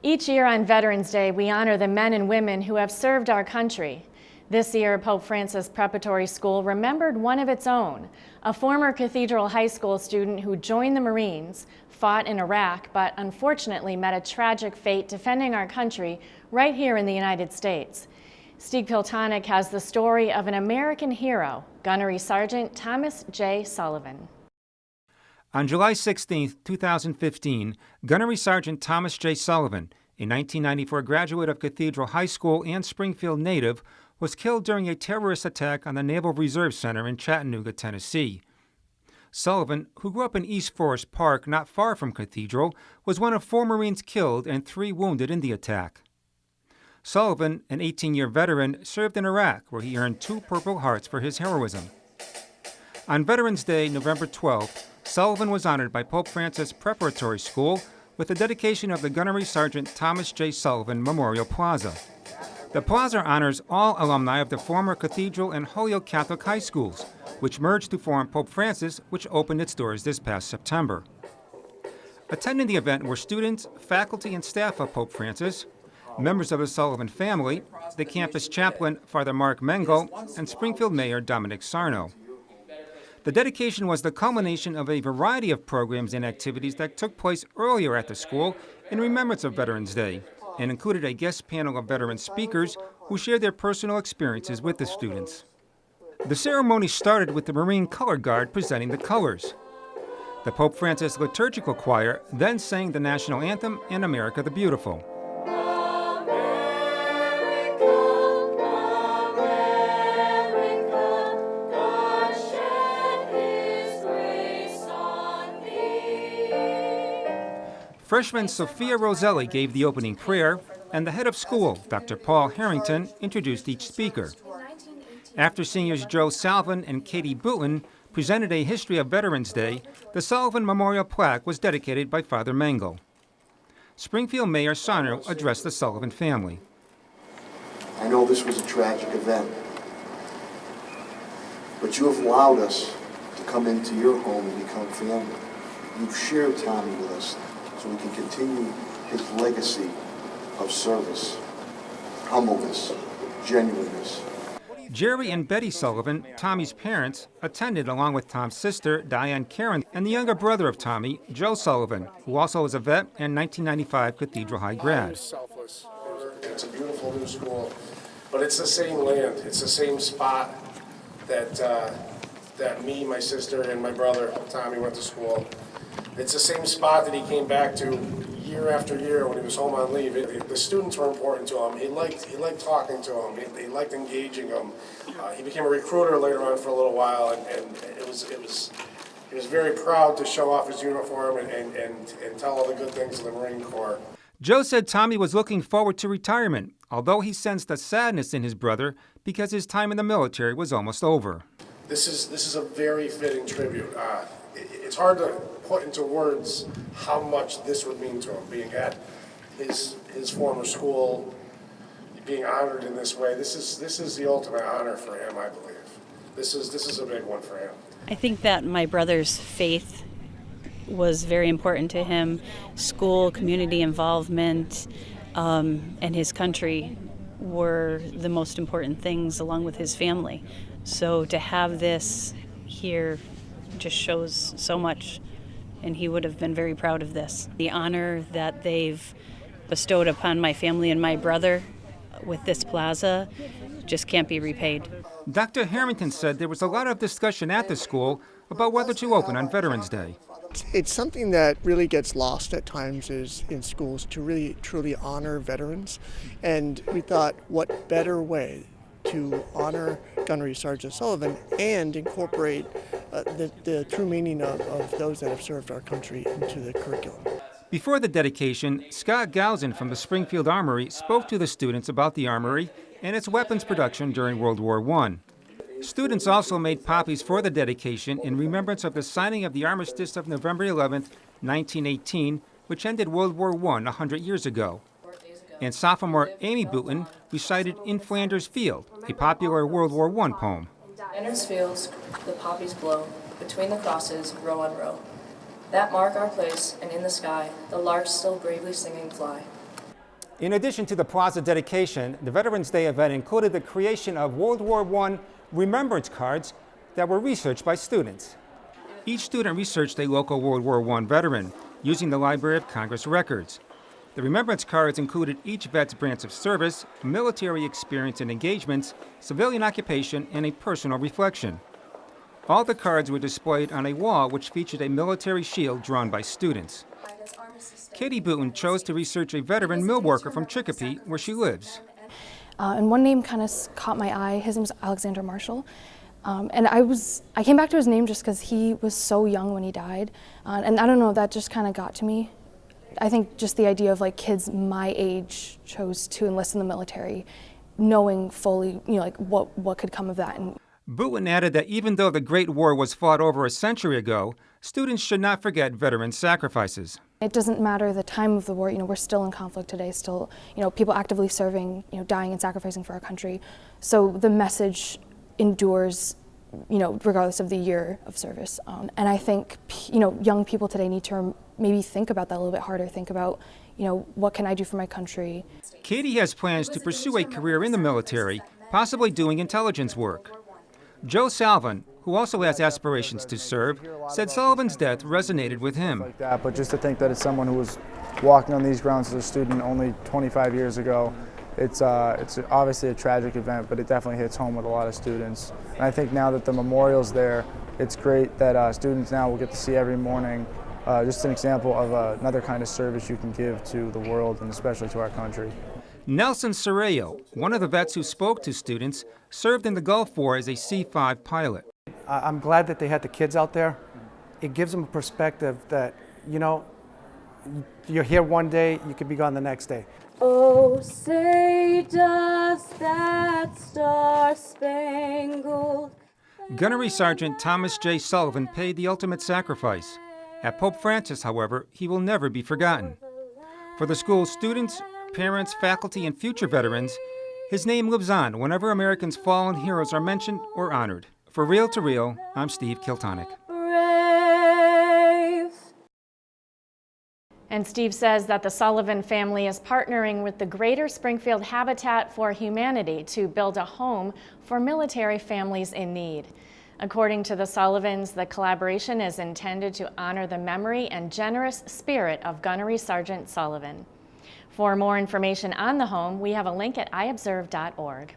Each year on Veterans Day, we honor the men and women who have served our country. This year, Pope Francis Preparatory School remembered one of its own, a former Cathedral High School student who joined the Marines, fought in Iraq, but unfortunately met a tragic fate defending our country right here in the United States. Steve Piltonic has the story of an American hero, Gunnery Sergeant Thomas J. Sullivan. On July 16, 2015, Gunnery Sergeant Thomas J. Sullivan, a 1994 graduate of Cathedral High School and Springfield native, was killed during a terrorist attack on the Naval Reserve Center in Chattanooga, Tennessee. Sullivan, who grew up in East Forest Park not far from Cathedral, was one of 4 Marines killed and 3 wounded in the attack. Sullivan, an 18-year veteran, served in Iraq, where he earned 2 Purple Hearts for his heroism. On Veterans Day, November 12th, Sullivan was honored by Pope Francis Preparatory School with the dedication of the Gunnery Sergeant Thomas J. Sullivan Memorial Plaza. The plaza honors all alumni of the former Cathedral and Holyoke Catholic high schools, which merged to form Pope Francis, which opened its doors this past September. Attending the event were students, faculty, and staff of Pope Francis, members of the Sullivan family, the campus chaplain, Father Mark Mengel, and Springfield Mayor Dominic Sarno. The dedication was the culmination of a variety of programs and activities that took place earlier at the school in remembrance of Veterans Day, and included a guest panel of veteran speakers who shared their personal experiences with the students. The ceremony started with the Marine Color Guard presenting the colors. The Pope Francis Liturgical Choir then sang the national anthem and America the Beautiful. Freshman Sophia Roselli gave the opening prayer, and the head of school, Dr. Paul Harrington, introduced each speaker. After seniors Joe Salvin and Katie Booten presented a history of Veterans Day, the Sullivan Memorial Plaque was dedicated by Father Mengel. Springfield Mayor Sarno addressed the Sullivan family. I know this was a tragic event, but you have allowed us to come into your home and become family. You've shared Tommy with us, so we can continue his legacy of service, humbleness, genuineness. Jerry and Betty Sullivan, Tommy's parents, attended along with Tom's sister, Diane Karen, and the younger brother of Tommy, Joe Sullivan, who also is a vet and 1995 Cathedral High grad. It's a beautiful new school, but it's the same land. It's the same spot that me, my sister, and my brother, Tommy, went to school. It's the same spot that he came back to year after year when he was home on leave. The students were important to him. He liked talking to them. He liked engaging them. He became a recruiter later on for a little while, and he was very proud to show off his uniform and tell all the good things of the Marine Corps. Joe said Tommy was looking forward to retirement, although he sensed a sadness in his brother because his time in the military was almost over. This is a very fitting tribute. It's hard to put into words how much this would mean to him, being at his former school, being honored in this way. This is the ultimate honor for him, I believe. This is a big one for him. I think that my brother's faith was very important to him. School, community involvement, and his country were the most important things, along with his family. So to have this here just shows so much, and he would have been very proud of this. The honor that they've bestowed upon my family and my brother with this plaza just can't be repaid. Dr. Harrington said there was a lot of discussion at the school about whether to open on Veterans Day. It's something that really gets lost at times is in schools to really truly honor veterans, and we thought what better way to honor Gunnery Sergeant Sullivan and incorporate the true meaning of those that have served our country into the curriculum. Before the dedication, Scott Gausen from the Springfield Armory spoke to the students about the armory and its weapons production during World War I. Students also made poppies for the dedication in remembrance of the signing of the Armistice of November 11, 1918, which ended World War I 100 years ago. And sophomore Amy Booten recited In Flanders Field, a popular World War I poem. In its fields, the poppies blow, between the crosses, row on row. That mark our place, and in the sky, the larks still bravely singing fly. In addition to the Plaza dedication, the Veterans Day event included the creation of World War I remembrance cards that were researched by students. Each student researched a local World War I veteran using the Library of Congress records. The remembrance cards included each vet's branch of service, military experience and engagements, civilian occupation, and a personal reflection. All the cards were displayed on a wall which featured a military shield drawn by students. Katie Booten chose to research a veteran mill worker from Chicopee, where she lives. And one name kind of caught my eye. His name was Alexander Marshall. And I came back to his name just because he was so young when he died. And I don't know, that just kind of got to me. I think just the idea of like kids my age chose to enlist in the military, knowing fully, like what could come of that. And Booten added that even though the Great War was fought over a century ago, students should not forget veterans' sacrifices. it doesn't matter the time of the war, we're still in conflict today, still, people actively serving, dying and sacrificing for our country. So the message endures, regardless of the year of service. And I think, young people today need to maybe think about that a little bit harder, think about, what can I do for my country? Katie has plans to pursue a career in the military, possibly doing intelligence work. Joe Sullivan, who also has aspirations to serve, said Sullivan's death resonated with him. But just to think that it's someone who was walking on these grounds as a student only 25 years ago, it's obviously a tragic event, but it definitely hits home with a lot of students. And I think now that the memorial's there, it's great that students now will get to see every morning just an example of another kind of service you can give to the world and especially to our country. Nelson Sorrello, one of the vets who spoke to students, served in the Gulf War as a C-5 pilot. I'm glad that they had the kids out there. It gives them a perspective that, you're here one day, you could be gone the next day. Oh, say does that star-spangled... Gunnery Sergeant Thomas J. Sullivan paid the ultimate sacrifice. At Pope Francis, however, he will never be forgotten. For the school's students, parents, faculty, and future veterans, his name lives on whenever Americans' fallen heroes are mentioned or honored. For Real to Real, I'm Steve Kiltonic. Brave. And Steve says that the Sullivan family is partnering with the Greater Springfield Habitat for Humanity to build a home for military families in need. According to the Sullivans, the collaboration is intended to honor the memory and generous spirit of Gunnery Sergeant Sullivan. For more information on the home, we have a link at iobserve.org.